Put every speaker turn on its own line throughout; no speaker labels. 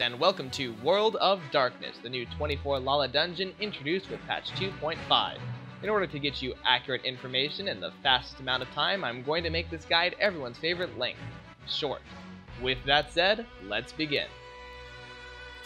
and welcome to World of Darkness, the new 24 Lala dungeon introduced with patch 2.5. In order to get you accurate information in the fastest amount of time, I'm going to make this guide everyone's favorite length, short. With that said, let's begin.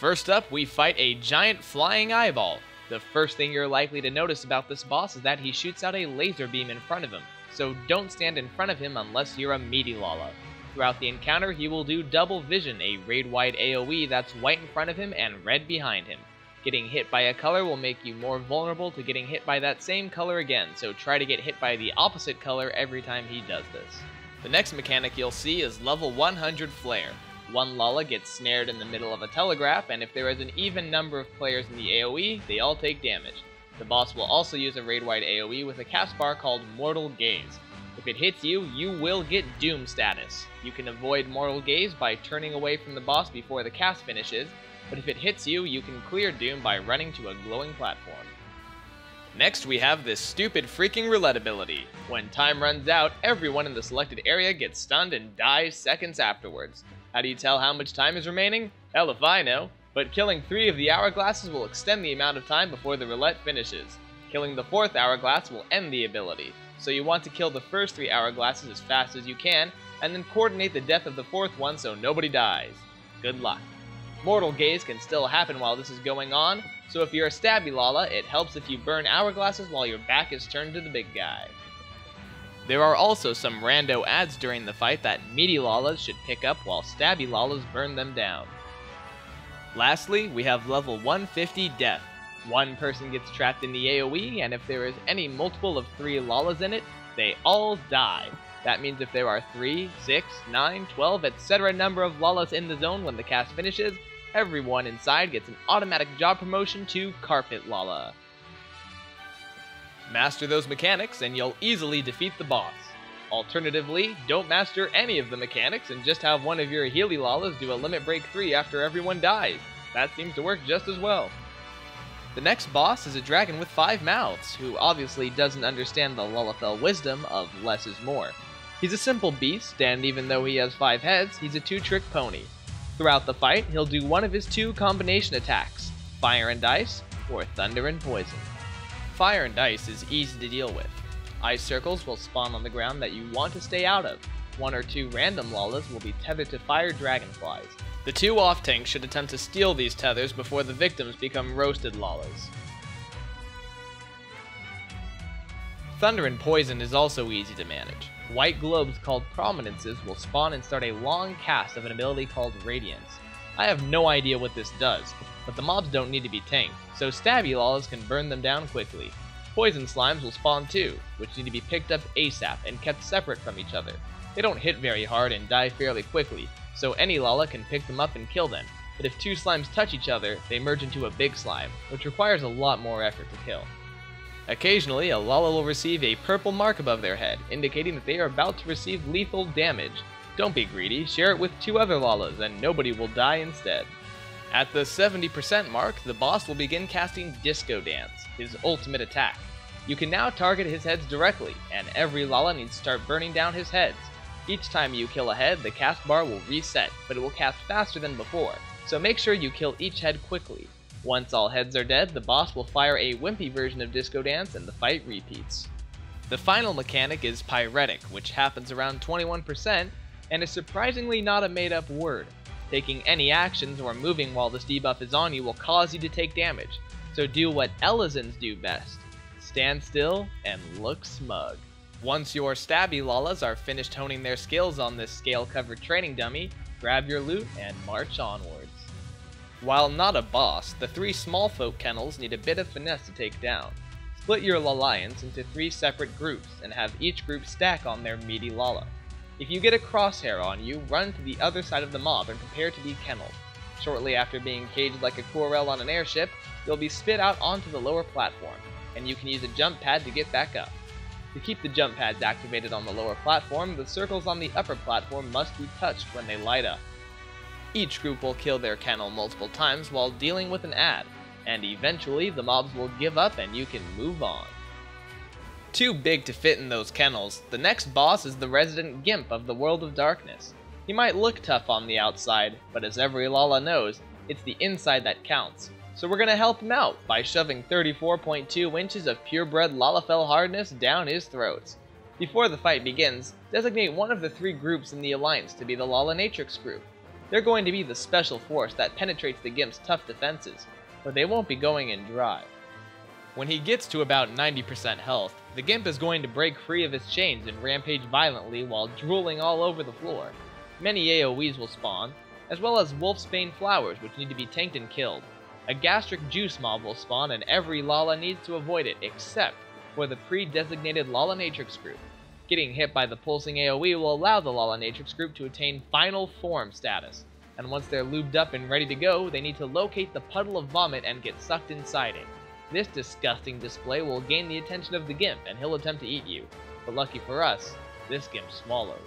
First up, we fight a giant flying eyeball. The first thing you're likely to notice about this boss is that he shoots out a laser beam in front of him, so don't stand in front of him unless you're a meaty Lala. Throughout the encounter, he will do double vision, a raid-wide AoE that's white in front of him and red behind him. Getting hit by a color will make you more vulnerable to getting hit by that same color again, so try to get hit by the opposite color every time he does this. The next mechanic you'll see is level 100 Flare. One Lala gets snared in the middle of a telegraph, and if there is an even number of players in the AoE, they all take damage. The boss will also use a raid-wide AoE with a cast bar called Mortal Gaze. If it hits you, you will get Doom status. You can avoid Mortal Gaze by turning away from the boss before the cast finishes, but if it hits you, you can clear Doom by running to a glowing platform. Next, we have this stupid freaking roulette ability. When time runs out, everyone in the selected area gets stunned and dies seconds afterwards. How do you tell how much time is remaining? Hell if I know, but killing 3 of the hourglasses will extend the amount of time before the roulette finishes. Killing the 4th hourglass will end the ability. So you want to kill the first 3 hourglasses as fast as you can, and then coordinate the death of the 4th one so nobody dies. Good luck. Mortal Gaze can still happen while this is going on, so if you're a stabby Lala, it helps if you burn hourglasses while your back is turned to the big guy. There are also some rando ads during the fight that meaty Lalas should pick up while stabby Lalas burn them down. Lastly, we have level 150 Death. One person gets trapped in the AoE, and if there is any multiple of 3 Lalas in it, they all die. That means if there are 3, 6, 9, 12, etc. number of Lalas in the zone when the cast finishes, everyone inside gets an automatic job promotion to Carpet Lala. Master those mechanics and you'll easily defeat the boss. Alternatively, don't master any of the mechanics and just have one of your Healy Lalas do a limit break 3 after everyone dies. That seems to work just as well. The next boss is a dragon with 5 mouths, who obviously doesn't understand the Lalafell wisdom of less is more. He's a simple beast, and even though he has 5 heads, he's a 2-trick pony. Throughout the fight, he'll do one of his 2 combination attacks, Fire and Ice, or Thunder and Poison. Fire and Ice is easy to deal with. Ice circles will spawn on the ground that you want to stay out of. 1 or 2 random Lalas will be tethered to fire dragonflies. The 2 off-tanks should attempt to steal these tethers before the victims become roasted Lalas. Thunder and Poison is also easy to manage. White globes called Prominences will spawn and start a long cast of an ability called Radiance. I have no idea what this does, but the mobs don't need to be tanked, so stabby Lalas can burn them down quickly. Poison slimes will spawn too, which need to be picked up ASAP and kept separate from each other. They don't hit very hard and die fairly quickly, so any Lala can pick them up and kill them, but if 2 slimes touch each other, they merge into a big slime, which requires a lot more effort to kill. Occasionally, a Lala will receive a purple mark above their head, indicating that they are about to receive lethal damage. Don't be greedy, share it with 2 other Lalas, and nobody will die instead. At the 70% mark, the boss will begin casting Disco Dance, his ultimate attack. You can now target his heads directly, and every Lala needs to start burning down his heads. Each time you kill a head, the cast bar will reset, but it will cast faster than before, so make sure you kill each head quickly. Once all heads are dead, the boss will fire a wimpy version of Disco Dance and the fight repeats. The final mechanic is Pyretic, which happens around 21%, and is surprisingly not a made-up word. Taking any actions or moving while this debuff is on you will cause you to take damage, so do what Elizans do best. Stand still and look smug. Once your stabby Lalas are finished honing their skills on this scale-covered training dummy, grab your loot and march onwards. While not a boss, the 3 small folk kennels need a bit of finesse to take down. Split your Lalions into 3 separate groups and have each group stack on their meaty Lala. If you get a crosshair on you, run to the other side of the mob and prepare to be kenneled. Shortly after being caged like a Correção on an airship, you'll be spit out onto the lower platform, and you can use a jump pad to get back up. To keep the jump pads activated on the lower platform, the circles on the upper platform must be touched when they light up. Each group will kill their kennel multiple times while dealing with an ad, and eventually the mobs will give up and you can move on. Too big to fit in those kennels, the next boss is the resident Gimp of the World of Darkness. He might look tough on the outside, but as every Lala knows, It's the inside that counts. So we're gonna help him out by shoving 34.2 inches of purebred Lalafell hardness down his throat. Before the fight begins, designate one of the 3 groups in the Alliance to be the Lalanatrix group. They're going to be the special force that penetrates the Gimp's tough defenses, but they won't be going in dry. When he gets to about 90% health, the Gimp is going to break free of his chains and rampage violently while drooling all over the floor. Many AoEs will spawn, as well as Wolfsbane flowers which need to be tanked and killed. A gastric juice mob will spawn and every Lala needs to avoid it except for the pre-designated Lalanatrix group. Getting hit by the pulsing AoE will allow the Lalanatrix group to attain final form status, and once they're lubed up and ready to go, they need to locate the puddle of vomit and get sucked inside it. This disgusting display will gain the attention of the Gimp and he'll attempt to eat you, but lucky for us, this Gimp swallows.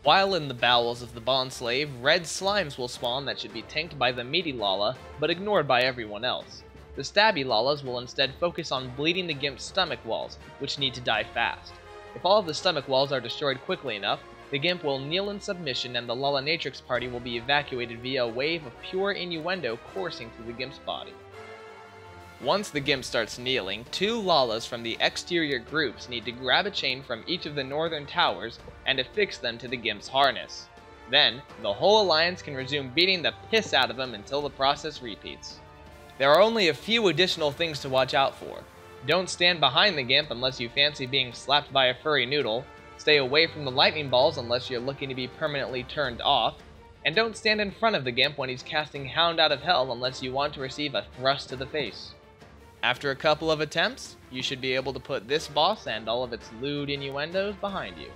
While in the bowels of the Bondslave, red slimes will spawn that should be tanked by the meaty Lala, but ignored by everyone else. The stabby Lalas will instead focus on bleeding the Gimp's stomach walls, which need to die fast. If all of the stomach walls are destroyed quickly enough, the Gimp will kneel in submission and the Lalanatrix party will be evacuated via a wave of pure innuendo coursing through the Gimp's body. Once the Gimp starts kneeling, 2 Lalas from the exterior groups need to grab a chain from each of the northern towers and affix them to the Gimp's harness. Then, the whole Alliance can resume beating the piss out of him until the process repeats. There are only a few additional things to watch out for. Don't stand behind the Gimp unless you fancy being slapped by a furry noodle, stay away from the lightning balls unless you're looking to be permanently turned off, and don't stand in front of the Gimp when he's casting Hound out of Hell unless you want to receive a thrust to the face. After a couple of attempts, you should be able to put this boss and all of its lewd innuendos behind you.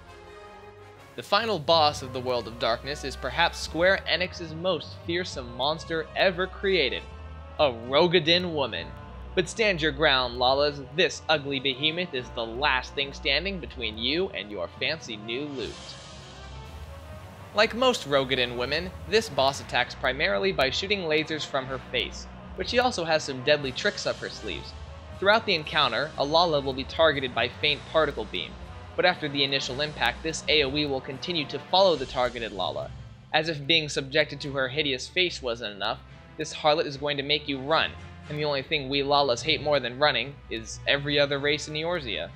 The final boss of the World of Darkness is perhaps Square Enix's most fearsome monster ever created, a Rogadin woman. But stand your ground, Lalas, this ugly behemoth is the last thing standing between you and your fancy new loot. Like most Rogadin women, this boss attacks primarily by shooting lasers from her face, but she also has some deadly tricks up her sleeves. Throughout the encounter, a Lala will be targeted by faint particle beam, but after the initial impact, this AoE will continue to follow the targeted Lala. As if being subjected to her hideous face wasn't enough, this harlot is going to make you run, and the only thing we Lalas hate more than running is every other race in Eorzea.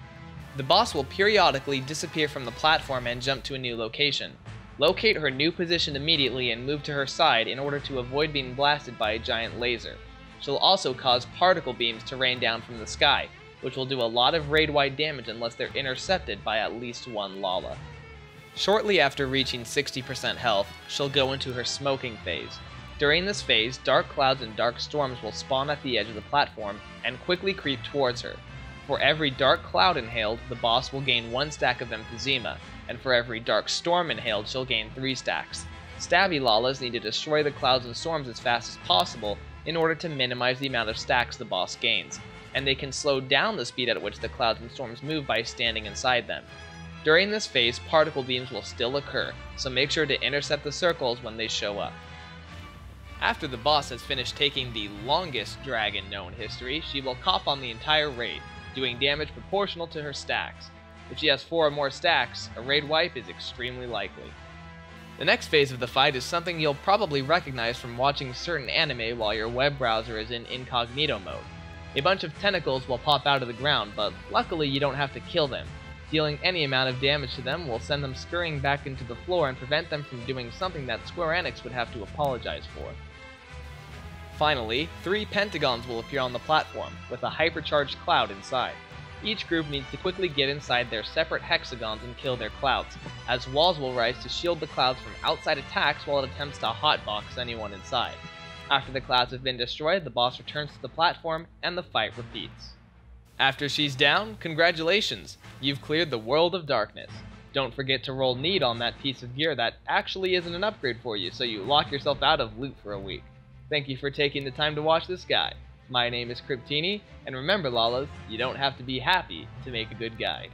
The boss will periodically disappear from the platform and jump to a new location. Locate her new position immediately and move to her side in order to avoid being blasted by a giant laser. She'll also cause particle beams to rain down from the sky, which will do a lot of raid-wide damage unless they're intercepted by at least one Lala. Shortly after reaching 60% health, she'll go into her smoking phase. During this phase, dark clouds and dark storms will spawn at the edge of the platform and quickly creep towards her. For every dark cloud inhaled, the boss will gain 1 stack of emphysema, and for every dark storm inhaled, she'll gain 3 stacks. Stabby Lalas need to destroy the clouds and storms as fast as possible in order to minimize the amount of stacks the boss gains, and they can slow down the speed at which the clouds and storms move by standing inside them. During this phase, particle beams will still occur, so make sure to intercept the circles when they show up. After the boss has finished taking the longest dragon known history, she will cop on the entire raid, doing damage proportional to her stacks. If she has 4 or more stacks, a raid wipe is extremely likely. The next phase of the fight is something you'll probably recognize from watching certain anime while your web browser is in incognito mode. A bunch of tentacles will pop out of the ground, but luckily you don't have to kill them. Dealing any amount of damage to them will send them scurrying back into the floor and prevent them from doing something that Square Enix would have to apologize for. Finally, 3 pentagons will appear on the platform, with a hypercharged cloud inside. Each group needs to quickly get inside their separate hexagons and kill their clouds, as walls will rise to shield the clouds from outside attacks while it attempts to hotbox anyone inside. After the clouds have been destroyed, the boss returns to the platform, and the fight repeats. After she's down, congratulations! You've cleared the World of Darkness. Don't forget to roll need on that piece of gear that actually isn't an upgrade for you, so you lock yourself out of loot for a week. Thank you for taking the time to watch this guide. My name is Krip Tini, and remember, Lalas, you don't have to be happy to make a good guide.